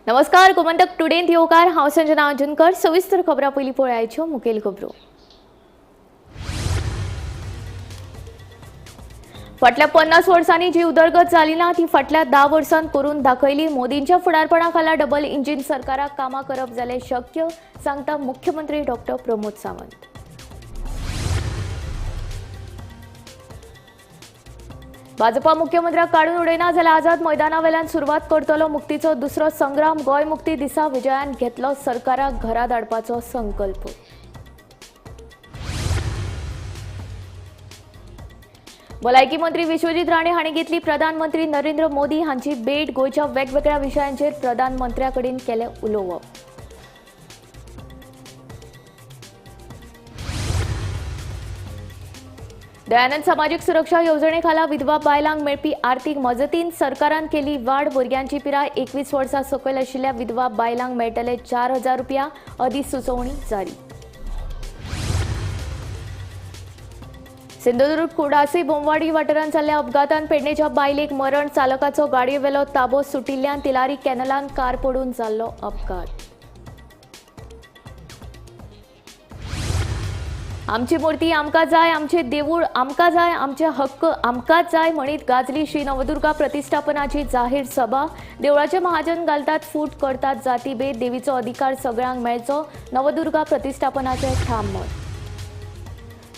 नमस्कार गोमंतक टुडे येवकार हांव संजना अंजुनकर सविस्तर खबरां पयलीं पळोवयाच्यो मुखेल खबरो। फाटल्या 50 वर्सांनी जी उदरगत जाली ना ती फाटल्या 10 वर्सांत करून दाखयली। मोदींच्या फुडारपणा खाला डबल इंजिन सरकाराक कामां करप जालें शक्य, सांगता मुख्यमंत्री डॉ. प्रमोद सावंत। भाजपा मुख्यमंत्र्याक काढून उडयना जाल्यार आझाद मैदानावेल्यान सुरवात करतलो मुक्तीचो दुसरो संग्राम। गोंय मुक्ती दिसा विजयान घेतलो सरकाराक घरा धाडपाचो संकल्प। भलायकी मंत्री विश्वजीत राणे हांणी घेतली प्रधानमंत्री नरेंद्र मोदी हांची भेट। गोंयच्या वेगवेगळ्या विशयांचेर प्रधानमंत्र्या कडेन केलें उलोवप। दयानंद सामाजिक सुरक्षा येवजणे खाला विधवा बायलांक मेळपी आर्थीक मजतीन सरकारान केली वाड। भुरग्यांची पिराय 21 वर्सां सकयल आशिल्ल्या विधवा बायलांक मेळटले 4,000 रुपया। अधिसुचोवणी जारी। सिंधुदुर्ग कुडासी बोमवाडी वाठारांत जाल्ल्या अपघातांत पेडणेच्या बायलेक मरण। चालकाचो गाडयेवेलो ताबो सुटिल्ल्यान तिलारी कॅनलांत कार पडून जाल्लो अपघात। आमची मूर्ती आमकां जाय, आमचे देवूळ आमकां जाय, आमचे हक्क आमकांच जाय म्हणीत गाजली श्री नवदुर्गा प्रतिष्ठापनाची जाहीर सभा। देवळाचे महाजन घालतात फूट, करतात जातीभेद, देवीचो अधिकार सगळ्यांक मेळचो, नवदुर्गा प्रतिष्ठापनाचे ठाम मत।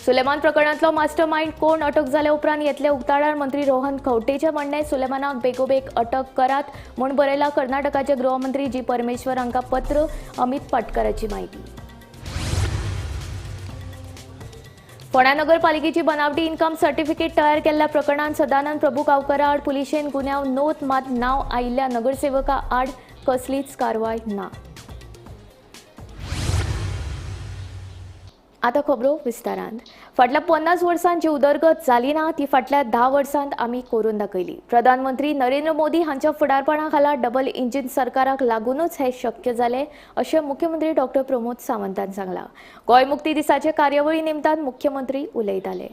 सुलेमान प्रकरणांतलो मास्टर माइंड कोण अटक जाले उपरांत येतले उक्ताडार मंत्री रोहन खंवटेचे म्हणणे। सुलेमानाक बेगोबेग अटक करात म्हूण बरयला कर्नाटकाचे गृहमंत्री जी परमेश्वर हांकां पत्र। अमित पाटकराची माहिती। फोंड्या नगरपालिकेची बनावटी इन्कम सर्टिफिकेट तयार केल्ल्या प्रकरणात सदानंद प्रभू गांवकारा आड पुलिशेन गुन्यांव नोंद, मात नांव आयिल्ल्या नगरसेवका आड कसलीच कारवाय ना। आता खबरो विस्तारांत। फाटल्या 50 वर्सांत जी उदरगत जाली ना ती फाटल्या 10 वर्सांत आमी करून दाखयली। प्रधानमंत्री नरेंद्र मोदी हांच्या फुडारपणा खाला डबल इंजिन सरकाराक लागूनच हे शक्य जाले, अशें मुख्यमंत्री डॉ. प्रमोद सावंतान सांगलां। गोंय मुक्ती दिसाचे कार्यावळी निमतान मुख्यमंत्री उलयताले।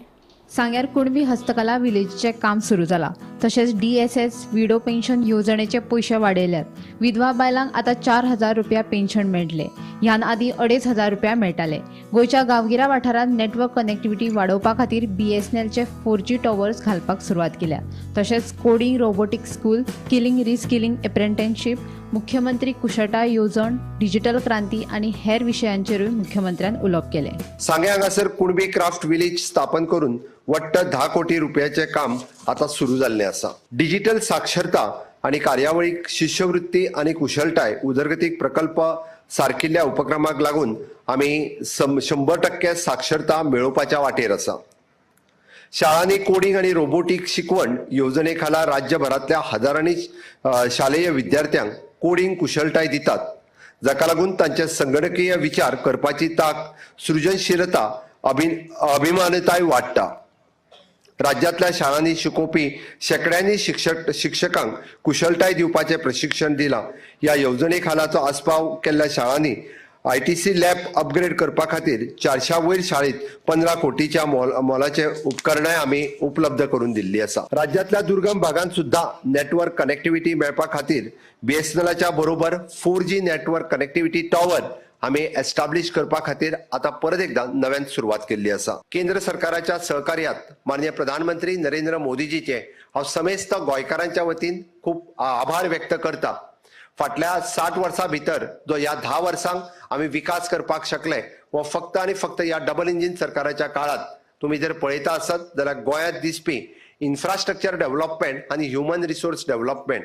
सांग्यार कुणबी हस्तकला विलेजचे काम सुरू जाला। तशेंच DSS विडो पेन्शन येवजणेचे पयशे वाडयल्यात। विधवा बायलांक आतां 4,000 रुपया पेन्शन मेळटले। ह्यान आदी 2,500 रुपया मेळटाले। गोंयच्या गांवगिऱ्या वाठारांत नेटवर्क कनेक्टिव्हिटी वाडोवपा खातीर BSNLचे 4G टॉवर्स घालपाक सुरवात केल्या। तशेंच coding, robotics school, skilling reskilling apprenticeship, मुख्यमंत्री कुशळटाय येवजण, डिजिटल क्रांती आनी हेर विशयांचेरूय मुख्यमंत्र्यान उलोवप केलें। सांगे हांगासर कुणबी क्राफ्ट विलेज स्थापन करून वट्ट 10 कोटी रुपयाचे काम आता सुरू जाल्लें आसा। डिजिटल साक्षरता आणि कार्यावळीक शिश्यवृत्ती आणि कुशळटाय उदरगतीक प्रकल्प सारकिल्ल्या उपक्रमाक लागून आमी 100% साक्षरता मेळोवपाच्या वाटेर आसा। शाळांनी कोडिंग आणि रोबोटिक शिकवण येवजणे खाला राज्यभरातल्या हजारांनी शालेय विद्यार्थ्यांक कोडिंग कुशळटाय दितात, जाका लागून तांचे संगणकीय विचार करपाची तांक, सृजनशीलता, अभिमानताय वाडटा। राज्यातल्या शाळांनी शिकोवपी शेकड्यांनी शिक्षकांक कुशळटाय दिवपाचे प्रशिक्षण दिलां। ह्या येवजणे खालाचो आस्पाव केल्ल्या शाळांनी ITC लॅब अपग्रेड करपा खातीर 400 वयर शाळेत 15 कोटीच्या मोलाचे उपकरणां आमी उपलब्ध करून दिल्ली आसा। राज्यातल्या दुर्गम भागांत सुद्धा नेटवर्क कनेक्टिव्हिटी मेळपा खातीर BSNLच्या बरोबर 4G नेटवर्क कनेक्टिव्हिटी टॉवर आमी एस्टाब्लिश करपा खातीर आता परत एकदा नव्यान सुरवात केल्ली आसा। केंद्र सरकाराच्या सहकार्यात माननीय प्रधानमंत्री नरेंद्र मोदीजीचे हांव समेस्त गोंयकारांच्या वतीन खूप आभार व्यक्त करता। फाटल्या 60 वर्सां भितर जो ह्या 10 वर्सांक आमी विकास करपाक शकले व फक्त आणि फक्त ह्या डबल इंजिन सरकाराच्या काळात तुम्ही जर पळयता आसत जाल्यार गोंयांत दिसपी इन्फ्रास्ट्रक्चर डेव्हलपमेंट आणि ह्युमन रिसोर्स डेव्हलपमेंट,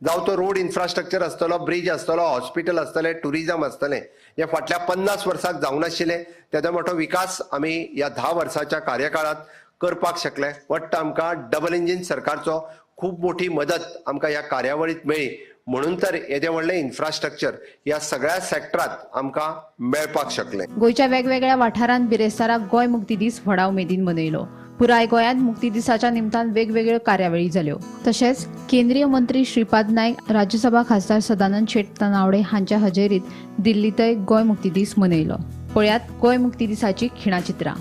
जावं तो रोड इन्फ्रास्ट्रक्चर आसतलो, ब्रिज आसतलो, हॉस्पिटल आसतले, टुरिझम आसतले, हे फाटल्या 50 वर्सांक जावं नाशिल्ले, तेजो मोठो विकास आमी ह्या 10 वर्साच्या कार्यकाळात करपाक शकले। वट्ट आमकां डबल इंजिन सरकारचो खूप मोठी मदत आमकां ह्या कार्यावळीत मेळ्ळी। म्हणून तर येदे व्हडलें इन्फ्रास्ट्रक्चर ह्या सगळ्या सेक्टरात आमकां मेळपाक शकलें। गोंयच्या वेगवेगळ्या वाठारांत बिरेस्ताराक गोंय मुक्ती दीस व्हडा उमेदीन मनयलो। पुराय गोंयांत मुक्ती दिसाच्या निमतान वेगवेगळ्यो कार्यावळी जाल्यो। तशेंच केंद्रीय मंत्री श्रीपाद नायक, राज्यसभा खासदार सदानंद शेट तनावडे हांच्या हजेरीत दिल्लीतय गोंय मुक्ती दीस मनयलो। पळयात गोंय मुक्ती दिसाची खिणां चित्रां।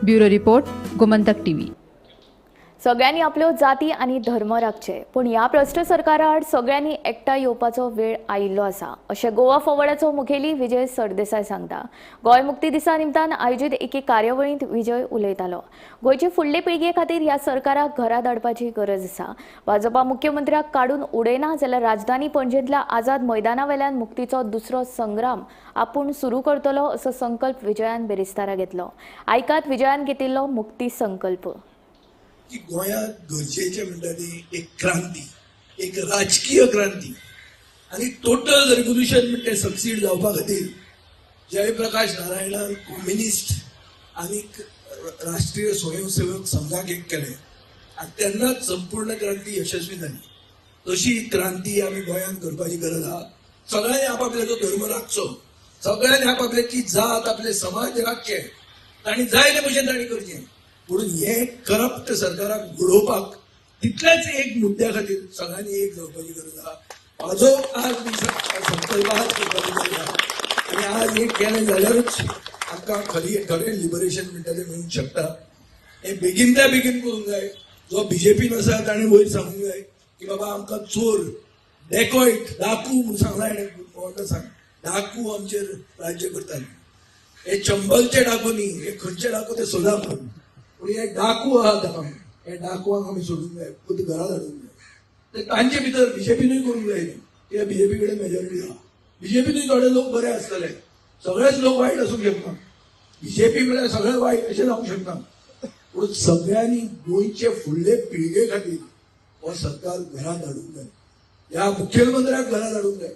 Bureau report Gomantak TV. सगळ्यांनी आपल्यो जाती आनी धर्म राखचे, पूण ह्या भ्रश्ट सरकारा आड सगळ्यांनी एकठांय येवपाचो वेळ आयिल्लो आसा, अशें गोवा फॉरवर्डाचो मुखेली विजय सरदेसाय सांगता. गोंय मुक्ती दिसा निमतान आयोजीत एके कार्यावळींत विजय उलयतालो. गोंयचे फुडले पिळगे खातीर ह्या सरकाराक घरा धाडपाची गरज आसा. भाजपा मुख्यमंत्र्याक काडून उडयना जाल्यार राजधानी पणजेंतल्या आझाद मैदानावेल्यान मुक्तीचो दुसरो संग्राम आपूण सुरू करतलो असो संकल्प विजयान बेरेस्तारा घेतलो. आयकात विजयान घेतिल्लो मुक्ती संकल्प. की गोंयांत गरजेचे म्हणटा ती एक क्रांती, एक राजकीय क्रांती आणि टोटल रेव्होल्युशन म्हणजे सक्सीड जावपा खातीर जयप्रकाश नारायणान कम्युनिस्ट आणि राष्ट्रीय स्वयंसेवक संघाक एक केले आणि तेन्नाच संपूर्ण क्रांती यशस्वी जाली. तशी क्रांती आमी गोंयांत करपाची गरज आहा. सगळ्यांनी आपापल्याचो धर्म राखचो, सगळ्यांनी आपापल्याची जात आपले समाज राखचे, तांणी जाय ते भशेन तांणी करचें. म्हणून हे करप्ट सरकाराक घडोवपाक तितल्याच एक मुद्द्या खातीर सगळ्यांनी एक जावपाची गरज आहा. म्हाजो आज संकल्प आज करपाची गरज आहा आनी आज एक केलें जाल्यारूच आमकां खरें लिबरेशन म्हणटा तें मेळूंक शकता. हें बेगिनच्या बेगीन करूंक जाय. जो बीजेपीन आसा ताणें वयर सांगूंक जाय की बाबा आमकां चोर, डेकॉयट, डाकू म्हूण सांगला हेणें सांग, डाकू आमचेर राज्य करताले. हे चंबलचे डाकू न्ही, हे खंयचे डाकू ते सोलापूर. पूण हे डाकू आहात आमी, हे डाकुवांक आमी सोडूंक जाय, खुद घरा धाडूंक जाय. ते तांचे भितर बीजेपीनूय करूंक जाय न्ही, कित्याक बीजेपी कडेन मेजॉरिटी आहा. बीजेपीनूय थोडे लोक बरे आसतले, सगळेच लोक वायट आसूंक शकना. बीजेपी म्हळ्यार सगळे वायट अशें जावंक शकना. पूण सगळ्यांनी गोंयचे फुडले पिळगे खातीर हो सरकार घरा धाडूंक जाय. ह्या मुखेलमंत्र्याक घरा धाडूंक जाय.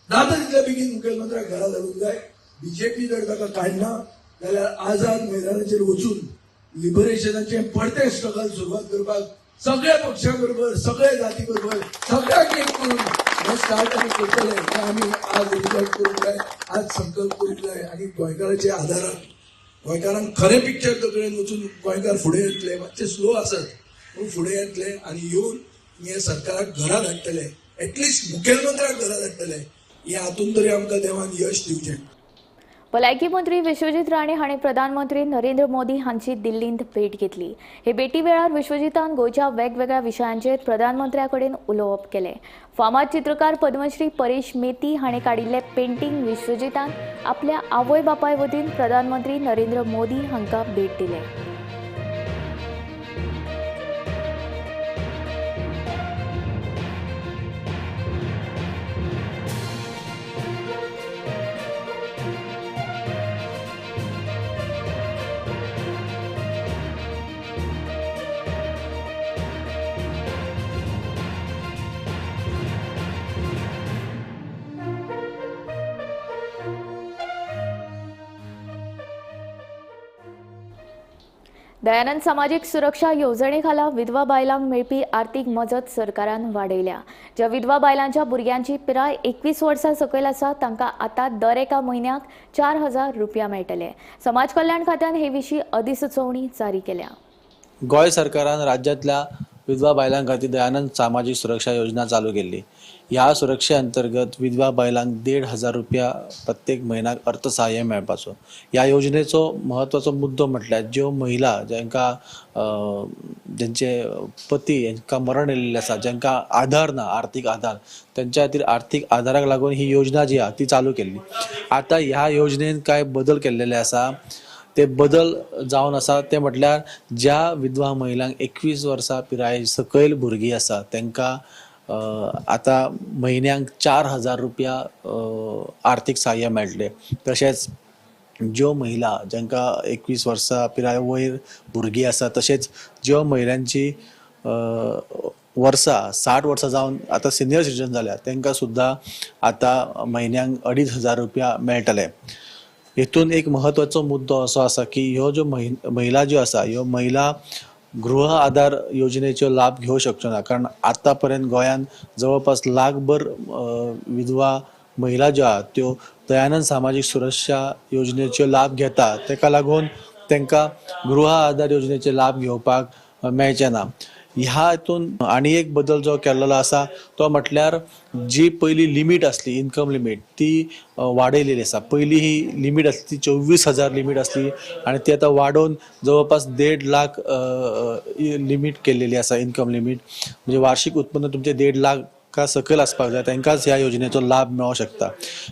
जाता तितल्या बेगीन मुखेलमंत्र्याक घरा धाडूंक जाय. बीजेपी जर ताका काडना जाल्यार आझाद मैदानाचेर वचून लिबरेशनाचे परते स्ट्रगल सुरवात करपाक सगळ्या पक्षा बरोबर, सगळ्या जाती बरोबर, सगळ्यांक एक करून हे स्टार्ट आमी करतले. हे आमी आज रिजल्ट करूंक जाय, आज संकल्प करूंक जाय आनी गोंयकाराच्या आदारान गोंयकारांक खरें पिक्चर तकलेन वचून गोंयकार फुडें येतले. मातशे स्लो आसत पूण फुडें येतले आनी येवन हे सरकाराक घरा धाडटले, एटलिस्ट मुखेलमंत्र्याक घरा धाडटले. हे हातून तरी आमकां देवान यश दिवचें. भलायकी मंत्री विश्वजीत राणे हाणें प्रधानमंत्री नरेंद्र मोदी हांची दिल्लींत भेट घेतली. हे भेटी वेळार विश्वजितान गोंयच्या वेगवेगळ्या विशयांचेर प्रधानमंत्र्या कडेन उलोवप केलें. फामाद चित्रकार पद्मश्री परेश मेती हाणें काडिल्लें पेंटिंग विश्वजितान आपल्या आवय बापाय वतीन प्रधानमंत्री नरेंद्र मोदी हांकां भेट दिलें. दयानंद सामाजिक सुरक्षा येवजणेखाला विधवा बायलांक मेळपी आर्थीक मजत सरकारान वाडयल्या. ज्या विधवा बायलांच्या भुरग्यांची पिराय 21 वर्सां सकयल आसा तांकां आतां दर एका म्हयन्याक 4,000 रुपया मेळटले. समाज कल्याण खात्यान हे विशीं अधिसुचोवणी जारी केल्या. गोंय सरकारान राज्यांतल्या विधवा बायलां खातीर दयानंद सामाजीक सुरक्षा योजना चालू केल्ली. ह्या सुरक्षे अंतर्गत विधवा बायलांक 1,500 रुपया प्रत्येक म्हयन्याक अर्थसहाय्य मेळपाचो. ह्या योजनेचो महत्वाचो मुद्दो म्हटल्यार ज्यो महिला ज्यांचे पती हांकां मरण येयल्लें आसा, जांकां आधार ना, आर्थीक आधार, त्यांच्या खातीर आर्थीक आधाराक लागून ही योजना जी आहा ती चालू केल्ली. आतां ह्या योजनेन कांय बदल केल्लेले आसा. ते बदल जावन आसा ते म्हटल्यार ज्या विधवा महिलांक 21 वर्सां पिराय सकयल भुरगीं आसा तांकां आता महिन्याक 4,000 रुपया आर्थीक सहाय्य मेळटले. तशेंच ज्यो महिला जांकां 21 वर्सां पिराय वयर भुरगीं आसा, तशेंच ज्यो महिलांची वर्सां 60 वर्सां जावन आतां सिनियर सिटीजन जाल्या तांकां सुद्दां आतां म्हयन्याक 2,500 रुपया मेळटले. हेतून एक महत्वाचो मुद्दो असो आसा की ह्यो ज्यो महिला ज्यो आसा ह्यो महिला गृह आधार योजनेचो लाभ घेवंक शकच्यो ना. कारण आतां पर्यंत गोंयांत जवळपास लाखभर विधवा महिला ज्यो आहात त्यो दयानंद सामाजीक सुरक्षा योजनेचो लाभ घेतात. ताका लागून तांकां गृह आधार योजनेचे लाभ घेवपाक मेळचे ना. ह्या हातून आणि एक बदल जो केलेलो आसा तो म्हटल्यार जी पयली लिमीट आसली इन्कम लिमीट ती वाडयलेली आसा. पयली ही लिमीट आसली ती 24,000 लिमीट आसली आणि ती आता वाडोवन जवळपास 1.5 लाख लिमीट केलेली आसा इन्कम लिमीट. म्हणजे वार्षिक उत्पन्न तुमचे 1.5 लाख सकयल आसपाक जाय तांकांच ह्या योजनेचो लाभ मेळोंक शकता.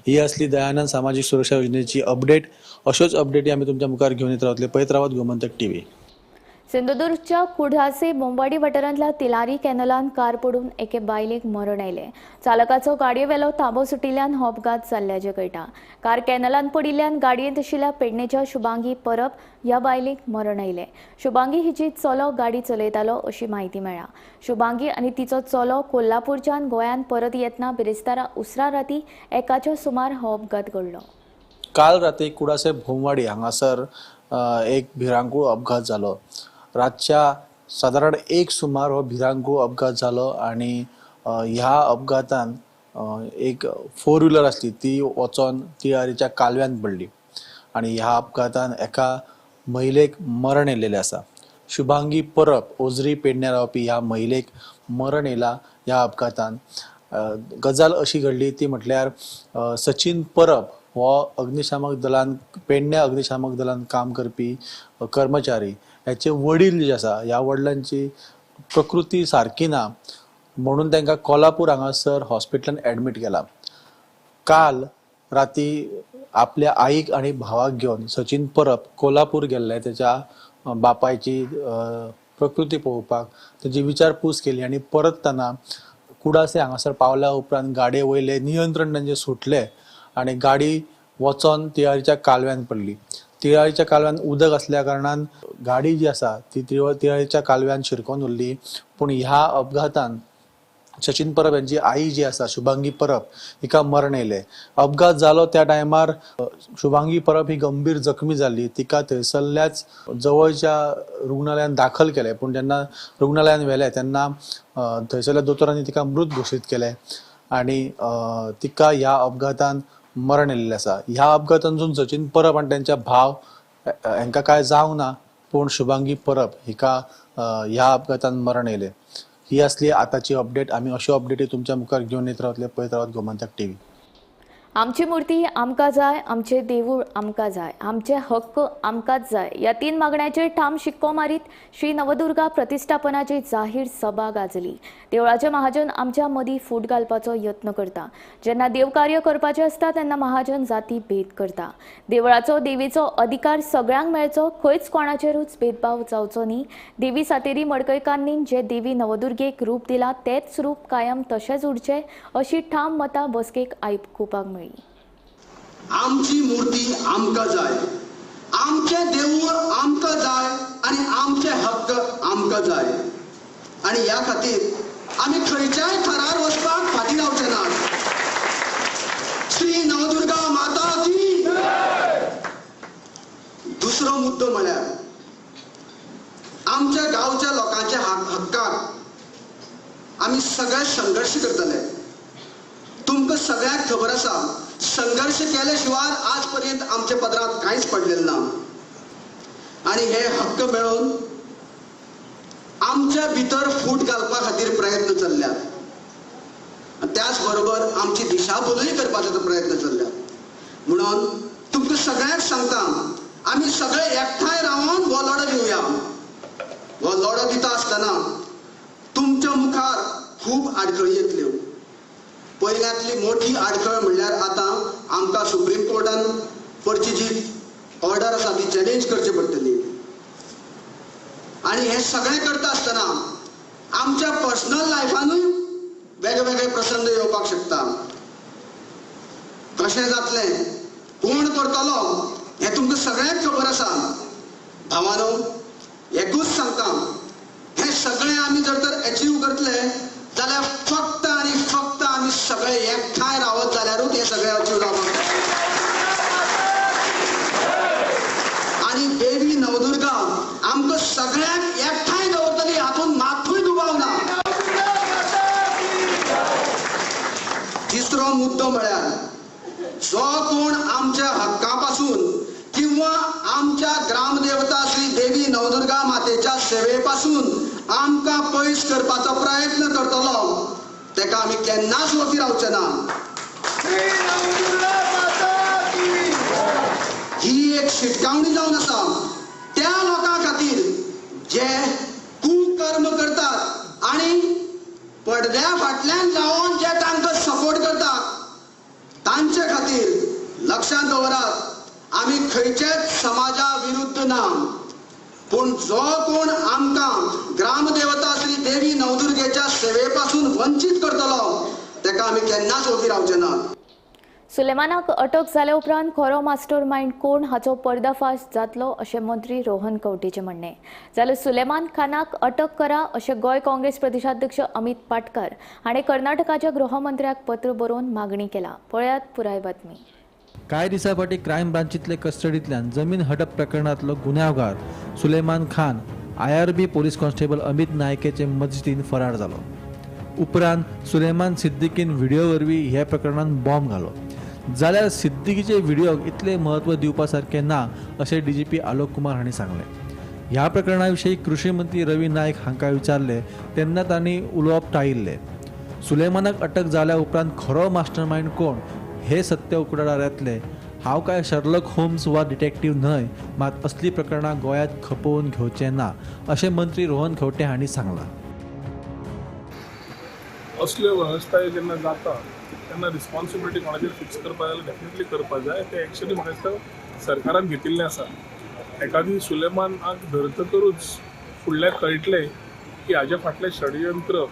ही असली दयानंद सामाजिक सुरक्षा योजनेची अपडेट. अश्योच अपडेटी आमी तुमच्या मुखार घेवन येत रावतले. पळयत रावात गोमंतक टीव्ही. सिंधुदुर्गच्या कुडासे बोंबाडी वाठारांतल्या तिलारी कॅनलान कार पडून एके बायलेक मरण आयलें. चालकाचो गाडयेवेलो ताबो सुटिल्ल्यान हो अपघात जाल्ल्याचें कळटा. कार कॅनलान पडिल्ल्यान गाडयेंत आशिल्ल्या पेडणेच्या शुभांगी परब ह्या बायलेक मरण आयलें. शुभांगी हिची चलो गाडी चलयतालो अशी माहिती मेळ्ळा. शुभांगी आनी तिचो चलो कोल्हापूरच्यान गोंयान परत येतना बिरेस्तारा उसरा राती 1च्या सुमार हो अपघात घडलो. काल राती कुडासे भोमवाडी हांगासर एक भिरांकूळ अपघात जालो. रातच्या सादारण 1 सुमार हो भिरांकूळ अपघात जालो आणि ह्या अपघातान एक 4 व्हिलर आसली ती वचोन तिळारीच्या कालव्यान पडली आणि ह्या अपघातान एका महिलेक मरण येयलेलें आसा. शुभांगी परब ओझरी पेडण्या रावपी ह्या महिलेक मरण येयला ह्या अपघातान. गजाल अशी घडली ती म्हटल्यार सचिन परब हो अग्निशामक दलान पेडण्या अग्निशामक दलान काम करपी कर्मचारी ह्याचे वडील जे आसा ह्या वडिलांची प्रकृती सारकी ना म्हणून तांकां कोल्हापूर हांगासर हॉस्पिटलान एडमीट केला. काल राती आपल्या आईक आणि भावाक घेवन सचिन परब कोल्हापूर गेल्ले त्याच्या बापायची प्रकृती पळोवपाक. ताची विचारपूस केली आणि परतना कुडासे हांगासर पावल्या उपरांत गाडये वयले नियंत्रण तांचें सुटलें आणि गाडी वचोन तिळारीच्या कालव्यान पडली. तिळारीच्या कालव्यान उदक असल्या कारणान गाडी जी आसा ती तिळारीच्या कालव्यान शिरकोन उरली. पूण ह्या अपघातान सचिन परब यांची आई जी आसा शुभांगी परब हिका मरण येयलें. अपघात जालो त्या टायमार शुभांगी परब ही गंभीर जखमी जाल्ली. तिका थंयसरल्याच जवळच्या रुग्णालयान दाखल केलें पूण जेन्ना रुग्णालयान व्हेलें तेन्ना थंयसरल्या दोतोरांनी तिका मृत घोशीत केलें आणि तिका ह्या अपघातान मरण येयल्लें आसा. ह्या अपघातांतून सचिन परब आनी त्यांच्या भाव हांकां काय जावंक ना पूण शुभांगी परब हिका ह्या अपघातान मरण येयलें. ही असली आताची अपडेट. आमी अश्यो अपडेटी तुमच्या मुखार घेवन येत रावतले. पळयत रावत गोमंतक टीव्ही. आमची मुर्ती आमकां जाय, आमचे देवूळ आमकां जाय, आमचे हक्क आमकांच जाय ह्या 3 मागण्यांचेर ठाम शिक्को मारीत श्री नवदुर्गा प्रतिश्ठापनाची जाहीर सभा गाजली. देवळाचे महाजन आमच्या मदीं फूट घालपाचो यत्न करता. जेन्ना देवकार्य करपाचें आसता तेन्ना महाजन जाती भेद करता. देवळाचो देवीचो अधिकार सगळ्यांक मेळचो, खंयच कोणाचेरूच भेदभाव जावचो न्ही. देवी सातेरी मडकयकारांनी जे देवी नवदुर्गेक रूप दिलां तेंच रूप कायम तशेंच उरचें अशी ठाम मतां बसकेक आयकुपाक मेळ्ळी. आमची मूर्ती आमकां जाय, आमचे देवूळ आमकां जाय आणि आमचे हक्क आमकां जाय आणि ह्या खातीर आमी खंयच्याय थरार वचपाक फाटीं रावचे नात. श्री नवदुर्गा माता की दुसरो मुद्दो म्हळ्यार आमच्या गांवच्या लोकांच्या हक्काक आमी सगळे संघर्श करतले. तुमकां सगळ्यांक खबर आसा संघर्ष केल्याशिवाय आजपर्यंत आमच्या पदरात कांयच पडलेलं ना आणि हे हक्क मेळोवन आमच्या भितर फूट घालपा खातीर प्रयत्न चल्ल्यात. त्याच बरोबर आमची दिशाभूलय करपाचो प्रयत्न चल्ल्यात. म्हणून तुमकां सगळ्यांक सांगता आमी सगळे एकठांय रावन हो लढो दिवया. हो लढो दिता आसतना तुमच्या मुखार खूब आडखळी येतल्यो. पहिल्यांतली मोठी आडखळ म्हणल्यार आतां आमकां सुप्रीम कोर्टान परची जी ऑर्डर आसा ती चॅलेंज करची पडटली आणि हे सगळें करता आसतना आमच्या पर्सनल लायफानूय वेगवेगळे प्रसंग येवपाक शकता. कशें जातलें, कोण करतलो हें तुमकां सगळ्यांक खबर आसा. भावानो, एकूच सांगता, हे सगळें आमी जर तर अचीव करतले जाल्यार फक्त आनी फक्त आमी सगळे एकठांय रावत जाल्यारूच हे सगळे अचीव जावपाक. आणि देवी नवदुर्गा आमकां सगळ्यांक एकठांय दवरतली हातून मातूय दुबाव ना. तिसरो मुद्दो म्हळ्यार जो कोण आमच्या हक्का पासून किंवा आमच्या ग्रामदेवता श्री देवी नवदुर्गा मातेच्या सेवे पासून आमकां पयस करपाचो प्रयत्न करतलो तेका आमी केन्नाच वती रावचे ना. ही एक शिटकावणी जावन आसा त्या लोकां खातीर जे कुकर्म करतात आणि पडद्या फाटल्यान जावन जे तांकां सपोर्ट करतात तांचे खातीर लक्षांत दवरात. आमी खंयचेच समाजा विरुद्ध ना, पूण जो कोण आमकां ग्रामदेवता श्री देवी नवदुर्गेच्या सेवेपासून वंचित करतलो तेका आमी केन्नाच वती रावचे ना. सुलेमानाक अटक जाल्या उपरांत खरो मास्टर माइंड कोण हाचो पर्दाफाश जातलो अशें मंत्री रोहन खंवटेचें म्हणणें. जाल्यार सुलेमान खानाक अटक करा अशें गोंय काँग्रेस प्रदेशाध्यक्ष अमित पाटकर हाणें कर्नाटकाच्या गृहमंत्र्याक पत्र बरोवन मागणी केला. पळयात पुराय बातमी. कांय दिसां फाटीं क्रायम ब्रांचींतले कस्टडींतल्यान जमीन हडप प्रकरणांतलो गुन्यांवकार Suleman Khan IRB police constable Amit नायकेचे मजतीन फरार जालो. उपरांत सुलेमान सिद्दीकीन व्हिडिओ वरवीं ह्या प्रकरणांत बॉम्ब घालो. जाल्यार सिद्दीकीचे व्हिडिओक इतले म्हत्व दिवपा सारकें ना अशें DGP आलोक कुमार हांणी सांगलें. ह्या प्रकरणा विशीं कृषी मंत्री रवी नायक हांकां विचारले तेन्ना तांणी उलोवप टाळिल्लें. सुलेमानाक अटक जाल्या उपरांत खरो मास्टर माइंड कोण हे सत्य उक्ताडार येतले. हांव काय शर्लॉक होम्स वा डिटेक्टीव न्हय, मात असली प्रकरणां गोंयांत खपोवन घेवचें ना अशें मंत्री रोहन खंवटे हांणी सांगलां. असल्यो वेवस्था जेन्ना जाता तेन्ना रिस्पॉन्सिबिलिटी कोणाचेर फिक्स करपा जाल्यार डेफिनेटली करपा जाय. ते एक्चुअली म्हाका दिसता सरकारान घेतिल्लें आसा. एखादी सुलेमानाक धरतकरूच फुडलें कळटलें की हाजे फाटलें षडयंत्र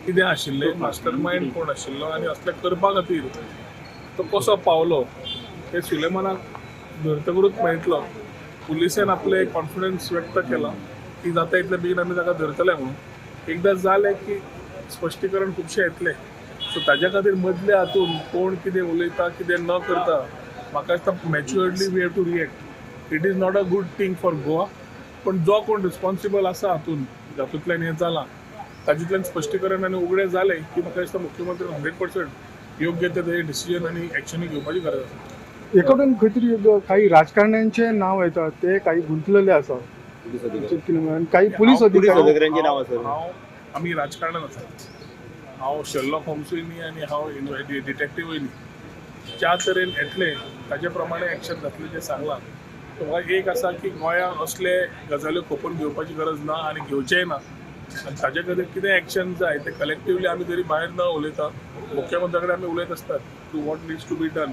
कितें आशिल्लें, मास्टर माइंड कोण आशिल्लो आनी असलें करपा खातीर तो कसो पावलो हे सुलेमानाक धरतकरूच मेळटलो. पुलिसेन आपले कॉन्फिडन्स व्यक्त केला की जाता इतले बेगीन आमी ताका धरतले म्हणून. एकदां जालें की स्पश्टीकरण खुबशें येतलें. सो ताज्या खातीर मदल्या हातून कोण कितें उलयता कितें न करता म्हाका दिसता maturedly we have to react. It is not a good thing for Goa. पण जो कोण रिस्पॉन्सिबल आसा हातून जातूंतल्यान हें जालां तातूंतल्यान स्पश्टीकरण आनी उगडें जालें की म्हाका दिसता मुख्यमंत्री 100% योग्य ते डिसिजन आनी एक्शनी घेवपाची गरज आसा. एकाकडून खंय तरी काही राजकारण्यांचे नाव येतात ते काही गुंतलेले आसा. काही पोलीस अधिकाऱ्यांचे नाव हांव आमी राजकारणान आसात. हांव शर्लॉक होम्सूय न्ही आनी हांव डिटेक्टिव्हूय न्ही. ज्या तरेन येतले ताचे प्रमाणे एक्शन जातलें जें सांगलां म्हाका एक आसा की गोंयांत असले गजाल्यो खपोवन घेवपाची गरज ना आनी घेवचेय ना. आनी ताजे खातीर कितें एक्शन जाय ते कलेक्टिवली आमी तरी भायर न उलयता मुख्यमंत्र्या कडेन आमी उलयत आसतात to what needs to be done.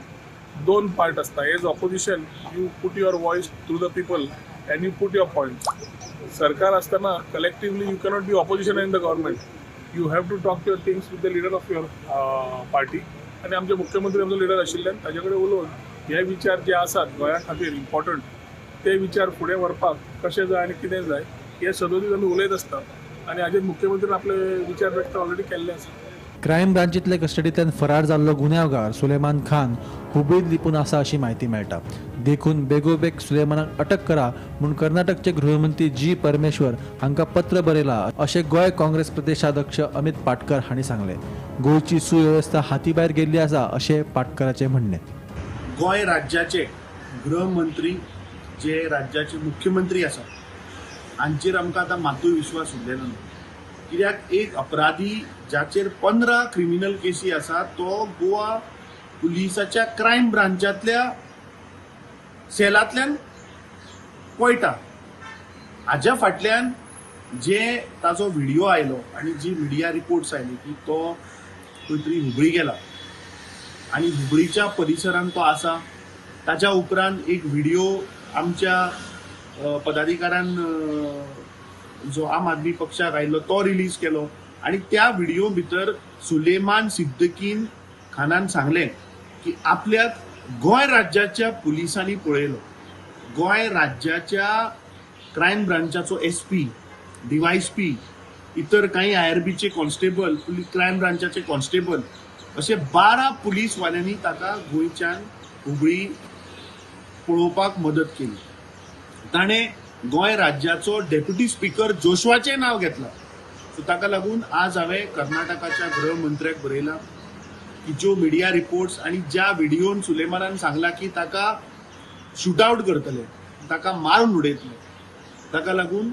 दोन पार्ट आसता. As opposition you put your voice through the people and you put your points. सरकार आसतना collectively you cannot be opposition in the government. You have to talk your things with the leader of your party. आनी आमचे मुख्यमंत्री आमचो leader आशिल्ल्यान ताजे कडेन उलोवन हे विचार जे आसात गोंया खातीर इम्पॉर्टंट ते विचार फुडें व्हरपाक कशें जाय आनी कितें जाय हे सदोदीत आमी उलयत आसता. आनी हाजेर मुख्यमंत्र्यान आपले विचार व्यक्त ऑलरेडी केल्ले आसा. क्रायम ब्रांचींतले कस्टडींतल्यान फरार जाल्लो गुन्यांवकार सुलेमान खान हुबळींत लिपून आसा अशी म्हायती मेळटा. देखून बेगोबेग सुलेमानाक अटक करा म्हूण कर्नाटकचे गृहमंत्री G. परमेश्वर हांकां पत्र बरयलां अशें गोंय काँग्रेस प्रदेशाध्यक्ष अमित पाटकर हांणी सांगलें. गोंयची सुवेवस्था हातीभायर गेल्ली आसा अशें पाटकराचें म्हणणें. गोंय राज्याचे गृहमंत्री जे राज्याचे मुख्यमंत्री आसा हांचेर आमकां आतां मातूय विश्वास उरलेलो ना. कित्याक एक अपराधी जाचेर 15 क्रिमिनल केसी आसा तो गोवा पुलिसाच्या क्रायम ब्रांचांतल्या सेलांतल्यान पळटा. हाज्या फाटल्यान जे ताचो व्हिडिओ आयलो आनी जी मिडिया रिपोर्ट्स आयली की तो खंय तरी हुबळी गेला आनी हुबळीच्या परिसरांत तो आसा. ताच्या उपरांत एक व्हिडिओ आमच्या पदाधिकाऱ्यान जो आम आदमी पक्षाक आयिल्लो तो रिलीज केलो आनी त्या व्हिडिओ भितर सुलेमान सिद्दीकीन खानान सांगलें की आपल्याक गोंय राज्याच्या पुलिसांनी पळयलो. गोंय राज्याच्या क्रायम ब्रांचाचो SP, DYSP, इतर काही IRBचे कॉन्स्टेबल, क्रायम ब्रांचाचे कॉन्स्टेबल असे 12 पुलीसवाल्यांनी ताका गोंयच्यान हुबळी पळोवपाक मदत केली. ताणें गोंय राज्याचो डेप्युटी स्पीकर जोशवाचें नाव घेतलां. सो ताका लागून आज हांवें कर्नाटकाच्या गृहमंत्र्याक बरयलां की ज्यो मिडिया रिपोर्ट्स आनी ज्या व्हिडिओन सुलेमानान सांगला की ताका शूट आउट करतले, ताका मारून उडयतले, ताका लागून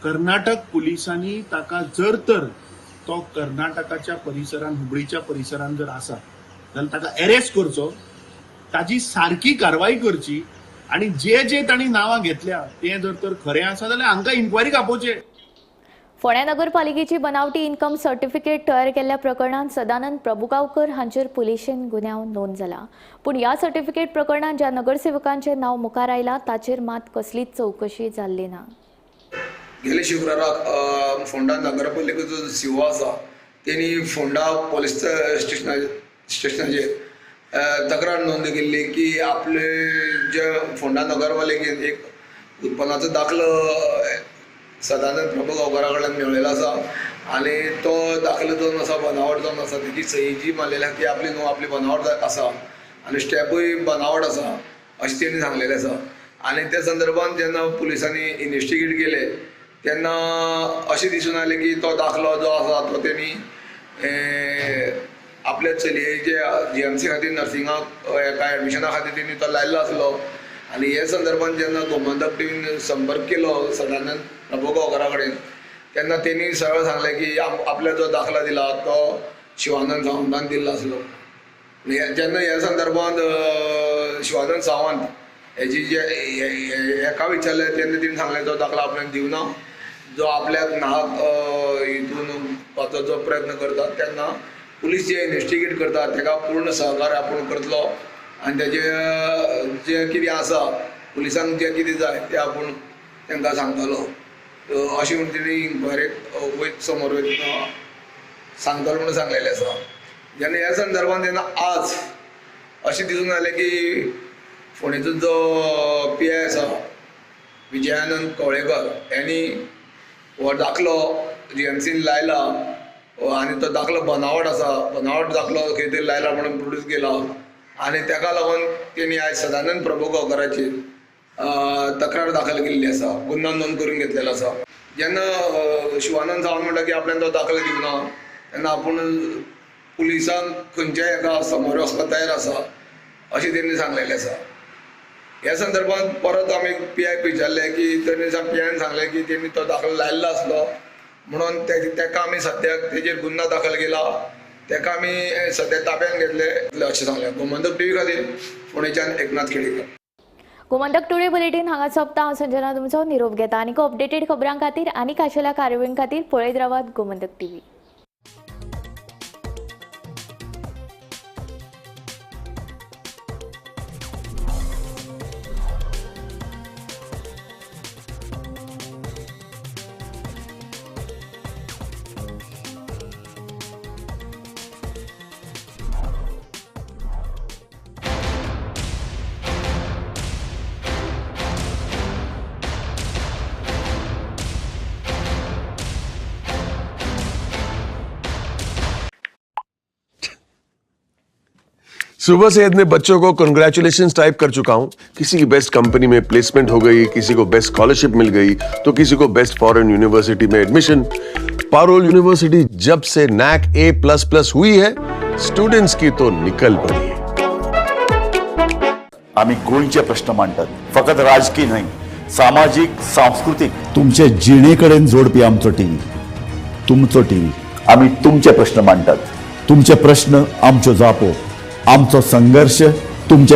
कर्नाटक पुलिसांनी ताका जर तर तो कर्नाटकाच्या परिसरान हुबळीच्या परिसरान जर आसा जाल्यार ताका अरेस्ट करचो, ताजी सारकी कारवाई करची आणि जे तांणी नांवां घेतल्या ते जर तर खरें आसा जाल्यार हांकां इन्क्वायरीक आपोवचें. फोंड्या नगरपालिकेची बनावटी इन्कम सर्टिफिकेट तयार केल्ल्या प्रकरणात सदानंद प्रभुगांवकर हांचेर पुलिशेन गुन्यांव नोंद जाला. पूण ह्या सर्टिफिकेट प्रकरणात ज्या नगरसेवकांचे नाव मुखार आयला ताचेर मात कसलीच चौकशी जाल्ली ना. गेल्या शुक्राराक फोंडा नगरपालिकेचो सीओ आसा तेणी फोंडा पोलीस स्टेशनाचेर तक्रार नोंद केल्ली की आपले जे फोंडा नगरपालिकेन एक उत्पन्नाचो दाखलो सदानंद प्रभुगांवकरा कडल्यान मेळिल्लो आसा आनी तो दाखलो जो आसा बनावट जावन आसा तेजी सही जी मारलेली आसा ती आपली न्हू आपली बनावट आसा आनी स्टॅपूय बनावट आसा अशें तेणी सांगलेलें आसा. आनी त्या संदर्भांत जेन्ना पुलिसांनी इन्वेस्टिगेट केले तेन्ना अशें दिसून आयलें की तो दाखलो जो आसा तो तेणी आपल्या चलयेचे GMC खातीर नर्सिंगाक एका एडमिशना खातीर तेणी तो लायल्लो आसलो. आनी हे संदर्भांत जेन्ना गोमंतक टीवीन संपर्क केलो सदानंद प्रभुगांवकरा कडेन तेन्ना तेणी सरळ सांगलें की आपल्या जो दाखला दिला तो शिवानंद सावंतान दिल्लो आसलो. जेन्ना ह्या संदर्भांत शिवानंद सावंत हेजी जे एका विचारलें तेन्ना तेणी सांगलें तो दाखलो आपल्याक दिवना. जो आपल्याक नाक हितून वचपाचो जो प्रयत्न करता तेन्ना पुलीस जे इन्वेस्टिगेट करता ताका पूर्ण सहकार्य आपूण करतलो आनी तेजे जे कितें आसा पुलिसांक जे कितें जाय तें आपूण तांकां सांगतलो अशें म्हणून तेणी इन्क्वायरीक समोर वयतना सांगतलो म्हणून सांगलेलें आसा. जेन्ना ह्या संदर्भांत जेन्ना आज अशें दिसून आयलें की फोंडेचो जो PI आसा विजयानंद कवळेकर यांनी हो दाखलो GMCन लायला आनी तो दाखलो बनावट आसा, बनावट दाखलो खंय तरी लायला म्हणून प्रोड्यूस केला आनी ताका लागून तेणी आयज सदानंद प्रभुगांवकराचेर तक्रार दाखल केल्ली आसा, गुन्हा नोंद करून घेतलेलो आसा. जेन्ना शिवानंद सावंत म्हणटा की आपल्यान तो दाखलो दिवना तेन्ना आपूण पुलिसांक खंयच्याय एका समोर वचपाक तयार आसा अशें तेणी सांगलेलें आसा. ह्या संदर्भांत परत आमी PIक विचारलें की तेणी PIन सांगलें की तेणी तो दाखलो लायल्लो आसलो म्हणून ताका आमी सद्याक तेजेर गुन्हा दाखल केला, ताका आमी सद्या ताब्यात घेतले अशें सांगलें. गोमंतक TV खातीर फोंडेच्यान एकनाथ केळेकर. गोमंतक टुडे बुलेटिन हांगा सोंपता. हांव संजना तुमचो निरोप घेता. आनीक अपडेटेड खबरां खातीर आनीक आशिल्ल्या कार्यावळीं खातीर पळयत रावात गोमंतक TV. सुबह से इतने बच्चों को कंग्रेचुलेशंस टाइप कर चुका हूं. किसी की बेस्ट कंपनी में प्लेसमेंट हो गई, किसी को बेस्ट स्कॉलरशिप मिल गई, तो किसी को बेस्ट फॉरेन यूनिवर्सिटी में एडमिशन. पारोल यूनिवर्सिटी जब से NAC A++ हुई है, स्टुडंट्स की तो निकल पड़ी है. आम्ही गोंयचे प्रश्न मांडतात, फकत राजकीय न्हय, सामाजिक सांस्कृतिक. तुमचे जिणेकडेन जोडपी आमचो टीव्ही, तुमचो टीव्ही. आम्ही तुमचे प्रश्न मांडतात, तुमचे प्रश्न आमच्यो जापो, आमचो संघर्ष तुमचे